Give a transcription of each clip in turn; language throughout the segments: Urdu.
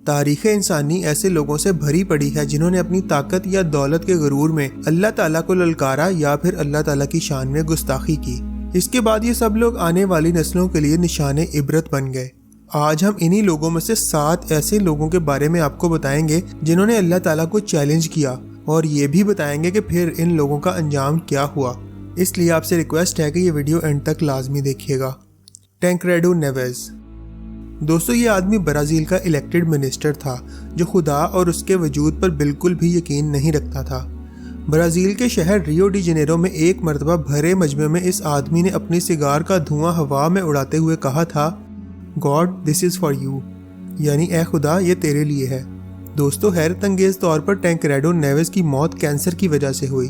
تاریخ انسانی ایسے لوگوں سے بھری پڑی ہے جنہوں نے اپنی طاقت یا دولت کے غرور میں اللہ تعالیٰ کو للکارا یا پھر اللہ تعالیٰ کی شان میں گستاخی کی۔ اس کے بعد یہ سب لوگ آنے والی نسلوں کے لیے نشان عبرت بن گئے۔ آج ہم انہی لوگوں میں سے 7 ایسے لوگوں کے بارے میں آپ کو بتائیں گے جنہوں نے اللہ تعالیٰ کو چیلنج کیا، اور یہ بھی بتائیں گے کہ پھر ان لوگوں کا انجام کیا ہوا۔ اس لیے آپ سے ریکویسٹ ہے کہ یہ ویڈیو اینڈ تک لازمی دیکھیے گا۔ ٹینکریڈو نیویز۔ دوستو، یہ آدمی برازیل کا الیکٹڈ منسٹر تھا جو خدا اور اس کے وجود پر بالکل بھی یقین نہیں رکھتا تھا۔ برازیل کے شہر ریو ڈی جنیرو میں ایک مرتبہ بھرے مجمع میں اس آدمی نے اپنی سگار کا دھواں ہوا میں اڑاتے ہوئے کہا تھا، God this is for you, یعنی اے خدا یہ تیرے لیے ہے۔ دوستو، حیرت انگیز طور پر ٹینکریڈو نیویز کی موت کینسر کی وجہ سے ہوئی۔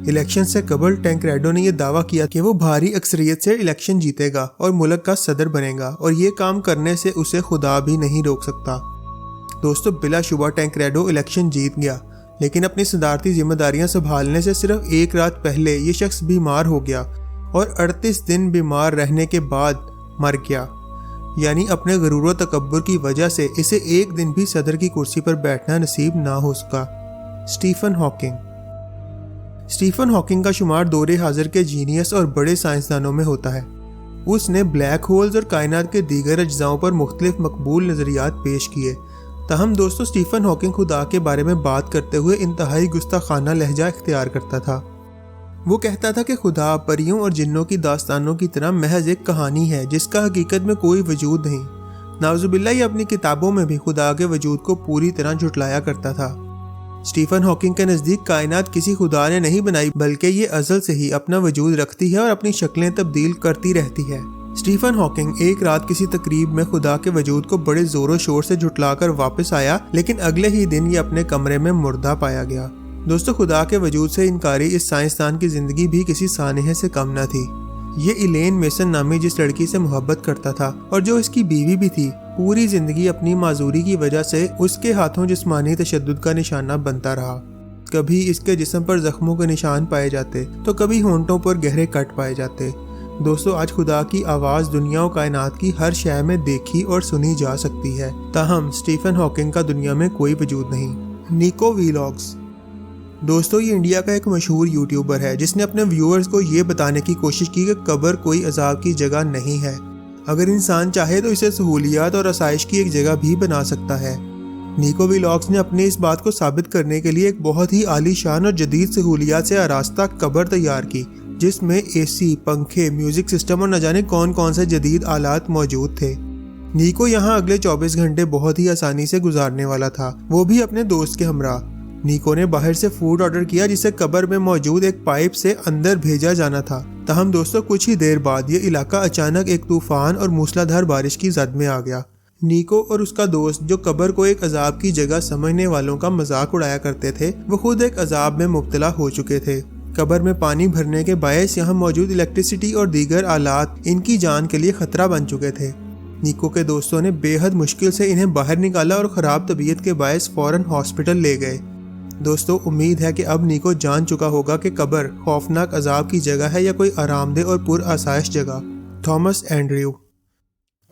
الیکشن سے قبل ٹینکریڈو نے یہ دعویٰ کیا کہ وہ بھاری اکثریت سے الیکشن جیتے گا اور ملک کا صدر بنے گا، اور یہ کام کرنے سے اسے خدا بھی نہیں روک سکتا۔ دوستو، بلا شبہ ٹینکریڈو الیکشن جیت گیا، لیکن اپنی صدارتی ذمہ داریاں سنبھالنے سے صرف ایک رات پہلے یہ شخص بیمار ہو گیا اور 38 دن بیمار رہنے کے بعد مر گیا۔ یعنی اپنے غرور و تکبر کی وجہ سے اسے ایک دن بھی صدر کی کرسی پر بیٹھنا نصیب نہ ہو سکا۔ Stephen Hawking. اسٹیفن ہاکنگ کا شمار دور حاضر کے جینیس اور بڑے سائنسدانوں میں ہوتا ہے۔ اس نے بلیک ہولز اور کائنات کے دیگر اجزاؤں پر مختلف مقبول نظریات پیش کیے۔ تاہم دوستو، اسٹیفن ہاکنگ خدا کے بارے میں بات کرتے ہوئے انتہائی گستاخانہ لہجہ اختیار کرتا تھا۔ وہ کہتا تھا کہ خدا پریوں اور جنوں کی داستانوں کی طرح محض ایک کہانی ہے جس کا حقیقت میں کوئی وجود نہیں۔ نعوذ باللہ، یہ اپنی کتابوں میں بھی خدا کے وجود کو پوری طرح جھٹلایا کرتا تھا۔ اسٹیفن ہاکنگ کے نزدیک کائنات کسی خدا نے نہیں بنائی، بلکہ یہ ازل سے ہی اپنا وجود رکھتی ہے اور اپنی شکلیں تبدیل کرتی رہتی ہے۔ اسٹیفن ہاکنگ ایک رات کسی تقریب میں خدا کے وجود کو بڑے زور و شور سے جھٹلا کر واپس آیا، لیکن اگلے ہی دن یہ اپنے کمرے میں مردہ پایا گیا۔ دوستو، خدا کے وجود سے انکاری اس سائنسدان کی زندگی بھی کسی سانحے سے کم نہ تھی۔ یہ ایلین میسن نامی جس لڑکی سے محبت کرتا تھا اور جو اس کی بیوی بھی تھی، پوری زندگی اپنی معذوری کی وجہ سے اس کے ہاتھوں جسمانی تشدد کا نشانہ بنتا رہا۔ کبھی اس کے جسم پر زخموں کے نشان پائے جاتے تو کبھی ہونٹوں پر گہرے کٹ پائے جاتے۔ دوستو، آج خدا کی آواز دنیا و کائنات کی ہر شے میں دیکھی اور سنی جا سکتی ہے، تاہم اسٹیفن ہاکنگ کا دنیا میں کوئی وجود نہیں۔ نیکو ویلاگز۔ دوستو، یہ انڈیا کا ایک مشہور یوٹیوبر ہے جس نے اپنے ویورز کو یہ بتانے کی کوشش کی کہ قبر کوئی عذاب کی جگہ نہیں ہے۔ اگر انسان چاہے تو اسے سہولیات اور آسائش کی ایک جگہ بھی بنا سکتا ہے۔ نیکو ویلاگز نے اپنی اس بات کو ثابت کرنے کے لیے ایک بہت ہی عالی شان اور جدید سہولیات سے آراستہ قبر تیار کی، جس میں اے سی، پنکھے، میوزک سسٹم اور نہ جانے کون کون سے جدید آلات موجود تھے۔ نیکو یہاں اگلے 24 گھنٹے بہت ہی آسانی سے گزارنے والا تھا، وہ بھی اپنے دوست کے ہمراہ۔ نیکو نے باہر سے فوڈ آرڈر کیا جسے قبر میں موجود ایک پائپ سے اندر بھیجا جانا تھا۔ تاہم دوستو، کچھ ہی دیر بعد یہ علاقہ اچانک ایک طوفان اور موسلادھار بارش کی زد میں آ گیا۔ نیکو اور اس کا دوست، جو قبر کو ایک عذاب کی جگہ سمجھنے والوں کا مذاق اڑایا کرتے تھے، وہ خود ایک عذاب میں مبتلا ہو چکے تھے۔ قبر میں پانی بھرنے کے باعث یہاں موجود الیکٹریسٹی اور دیگر آلات ان کی جان کے لیے خطرہ بن چکے تھے۔ نیکو کے دوستوں نے بے حد مشکل سے انہیں باہر نکالا اور خراب طبیعت کے باعث فوراً ہاسپٹل لے گئے۔ دوستو، امید ہے کہ اب نیکو جان چکا ہوگا کہ قبر خوفناک عذاب کی جگہ ہے یا کوئی آرام دہ اور پر آسائش جگہ۔ Thomas Andrew.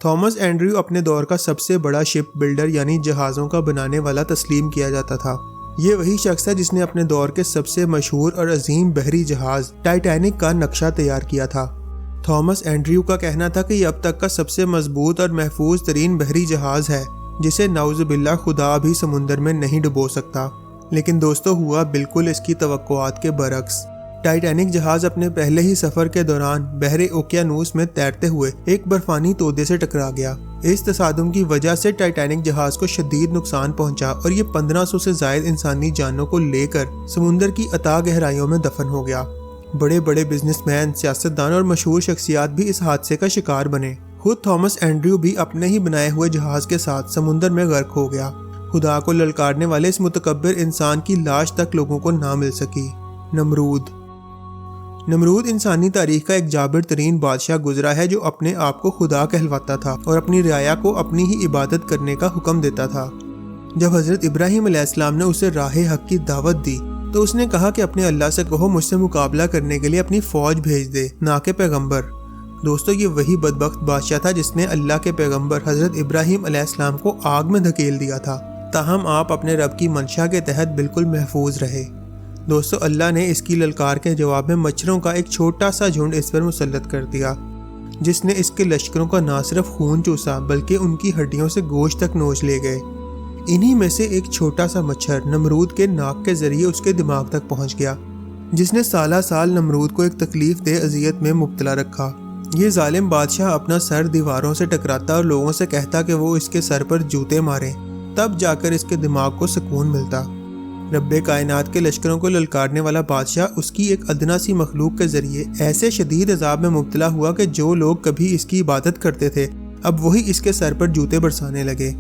تھامس اینڈریو اپنے دور کا سب سے بڑا شپ بلڈر یعنی جہازوں کا بنانے والا تسلیم کیا جاتا تھا۔ یہ وہی شخص ہے جس نے اپنے دور کے سب سے مشہور اور عظیم بحری جہاز ٹائٹینک کا نقشہ تیار کیا تھا۔ تھامس اینڈریو کا کہنا تھا کہ یہ اب تک کا سب سے مضبوط اور محفوظ ترین بحری جہاز ہے جسے نعوذ باللہ خدا بھی سمندر میں نہیں ڈبو سکتا۔ لیکن دوستو، ہوا بالکل اس کی توقعات کے برعکس۔ ٹائٹینک جہاز اپنے پہلے ہی سفر کے دوران بحر اوقیانوس میں تیرتے ہوئے ایک برفانی تودے سے ٹکرا گیا۔ اس تصادم کی وجہ سے ٹائٹینک جہاز کو شدید نقصان پہنچا اور یہ 1500 سے زائد انسانی جانوں کو لے کر سمندر کی اتھاہ گہرائیوں میں دفن ہو گیا۔ بڑے بڑے بزنس مین، سیاستدان اور مشہور شخصیات بھی اس حادثے کا شکار بنے۔ خود تھامس اینڈریو بھی اپنے ہی بنائے ہوئے جہاز کے ساتھ سمندر میں غرق ہو گیا۔ خدا کو للکارنے والے اس متکبر انسان کی لاش تک لوگوں کو نہ مل سکی۔ نمرود انسانی تاریخ کا ایک جابر ترین بادشاہ گزرا ہے جو اپنے آپ کو خدا کہلواتا تھا اور اپنی رعایا کو اپنی ہی عبادت کرنے کا حکم دیتا تھا۔ جب حضرت ابراہیم علیہ السلام نے اسے راہ حق کی دعوت دی تو اس نے کہا کہ اپنے اللہ سے کہو مجھ سے مقابلہ کرنے کے لیے اپنی فوج بھیج دے، نہ کہ پیغمبر۔ دوستو یہ وہی بدبخت بادشاہ تھا جس نے اللہ کے پیغمبر حضرت ابراہیم علیہ السلام کو آگ میں دھکیل دیا تھا، تاہم آپ اپنے رب کی منشا کے تحت بالکل محفوظ رہے۔ دوستو اللہ نے اس کی للکار کے جواب میں مچھروں کا ایک چھوٹا سا جھنڈ اس پر مسلط کر دیا، جس نے اس کے لشکروں کا نہ صرف خون چوسا بلکہ ان کی ہڈیوں سے گوشت تک نوچ لے گئے۔ انہی میں سے ایک چھوٹا سا مچھر نمرود کے ناک کے ذریعے اس کے دماغ تک پہنچ گیا، جس نے سالہ سال نمرود کو ایک تکلیف دہ اذیت میں مبتلا رکھا۔ یہ ظالم بادشاہ اپنا سر دیواروں سے ٹکراتا اور لوگوں سے کہتا کہ وہ اس کے سر پر جوتے ماریں، تب جا کر اس کے دماغ کو سکون ملتا۔ رب کائنات کے لشکروں کو للکارنے والا بادشاہ اس کی ایک ادنا سی مخلوق کے ذریعے ایسے شدید عذاب میں مبتلا ہوا کہ جو لوگ کبھی اس کی عبادت کرتے تھے اب وہی اس کے سر پر جوتے برسانے لگے۔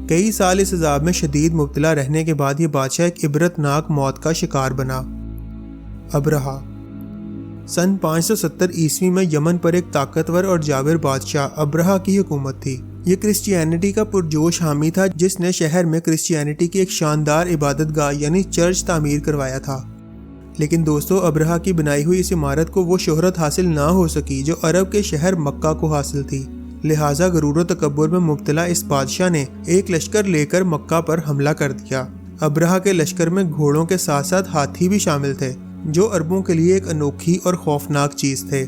کئی سال اس عذاب میں شدید مبتلا رہنے کے بعد یہ بادشاہ ایک عبرتناک موت کا شکار بنا۔ ابرہا سن 570 عیسوی میں یمن پر ایک طاقتور اور جابر بادشاہ ابرہا کی حکومت تھی۔ یہ کرسچینٹی کا پرجوش حامی تھا جس نے شہر میں کرسچینٹی کی ایک شاندار عبادت گاہ یعنی چرچ تعمیر کروایا تھا۔ لیکن دوستو ابرہا کی بنائی ہوئی اس عمارت کو وہ شہرت حاصل نہ ہو سکی جو عرب کے شہر مکہ کو حاصل تھی، لہٰذا غرور و تکبر میں مبتلا اس بادشاہ نے ایک لشکر لے کر مکہ پر حملہ کر دیا۔ ابرہا کے لشکر میں گھوڑوں کے ساتھ ساتھ ہاتھی بھی شامل تھے، جو عربوں کے لیے ایک انوکھی اور خوفناک چیز تھے۔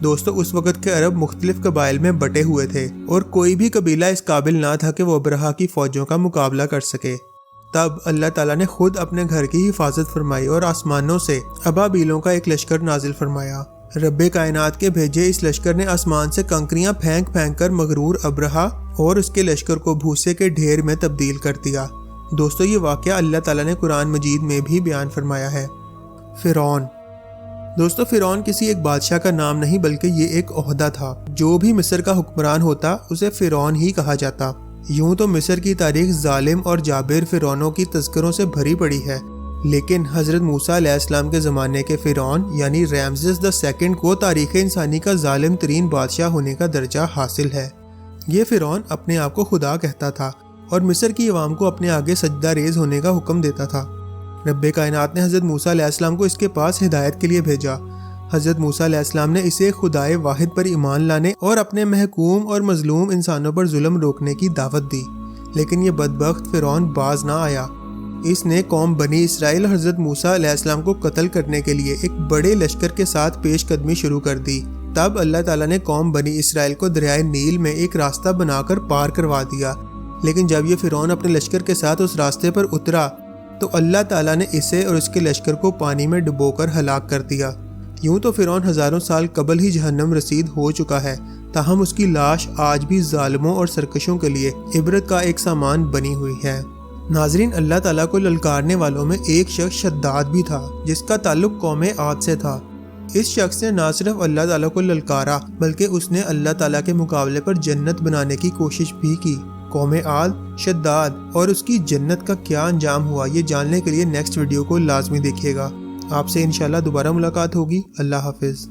دوستو اس وقت کے عرب مختلف قبائل میں بٹے ہوئے تھے اور کوئی بھی قبیلہ اس قابل نہ تھا کہ وہ ابرہا کی فوجوں کا مقابلہ کر سکے۔ تب اللہ تعالیٰ نے خود اپنے گھر کی حفاظت فرمائی اور آسمانوں سے ابابیلوں کا ایک لشکر نازل فرمایا۔ رب کائنات کے بھیجے اس لشکر نے آسمان سے کنکریاں پھینک پھینک کر مغرور ابرہا اور اس کے لشکر کو بھوسے کے ڈھیر میں تبدیل کر دیا۔ دوستو یہ واقعہ اللہ تعالیٰ نے قرآن مجید میں بھی بیان فرمایا ہے۔ فرعون دوستو فرعون کسی ایک بادشاہ کا نام نہیں بلکہ یہ ایک عہدہ تھا۔ جو بھی مصر کا حکمران ہوتا اسے فرعون ہی کہا جاتا۔ یوں تو مصر کی تاریخ ظالم اور جابر فرعونوں کی تذکروں سے بھری پڑی ہے، لیکن حضرت موسیٰ علیہ السلام کے زمانے کے فرعون یعنی رامسیس II کو تاریخ انسانی کا ظالم ترین بادشاہ ہونے کا درجہ حاصل ہے۔ یہ فرعون اپنے آپ کو خدا کہتا تھا اور مصر کی عوام کو اپنے آگے سجدہ ریز ہونے کا حکم دیتا تھا۔ رب کائنات نے حضرت موسیٰ علیہ السلام کو اس کے پاس ہدایت کے لیے بھیجا۔ حضرت موسیٰ علیہ السلام نے اسے خدائے واحد پر ایمان لانے اور اپنے محکوم اور مظلوم انسانوں پر ظلم روکنے کی دعوت دی، لیکن یہ بدبخت فرعون باز نہ آیا۔ اس نے قوم بنی اسرائیل حضرت موسیٰ علیہ السلام کو قتل کرنے کے لیے ایک بڑے لشکر کے ساتھ پیش قدمی شروع کر دی۔ تب اللہ تعالیٰ نے قوم بنی اسرائیل کو دریائے نیل میں ایک راستہ بنا کر پار کروا دیا، لیکن جب یہ فرعون اپنے لشکر کے ساتھ اس راستے پر اترا تو اللہ تعالیٰ نے اسے اور اس کے لشکر کو پانی میں ڈبو کر ہلاک کر دیا۔ یوں تو فرعون ہزاروں سال قبل ہی جہنم رسید ہو چکا ہے، تاہم اس کی لاش آج بھی ظالموں اور سرکشوں کے لیے عبرت کا ایک سامان بنی ہوئی ہے۔ ناظرین اللہ تعالیٰ کو للکارنے والوں میں ایک شخص شداد بھی تھا جس کا تعلق قوم عاد سے تھا۔ اس شخص نے نہ صرف اللہ تعالیٰ کو للکارا بلکہ اس نے اللہ تعالیٰ کے مقابلے پر جنت بنانے کی کوشش بھی کی۔ قوم عاد، شداد اور اس کی جنت کا کیا انجام ہوا یہ جاننے کے لیے نیکسٹ ویڈیو کو لازمی دیکھیے گا۔ آپ سے انشاءاللہ دوبارہ ملاقات ہوگی۔ اللہ حافظ۔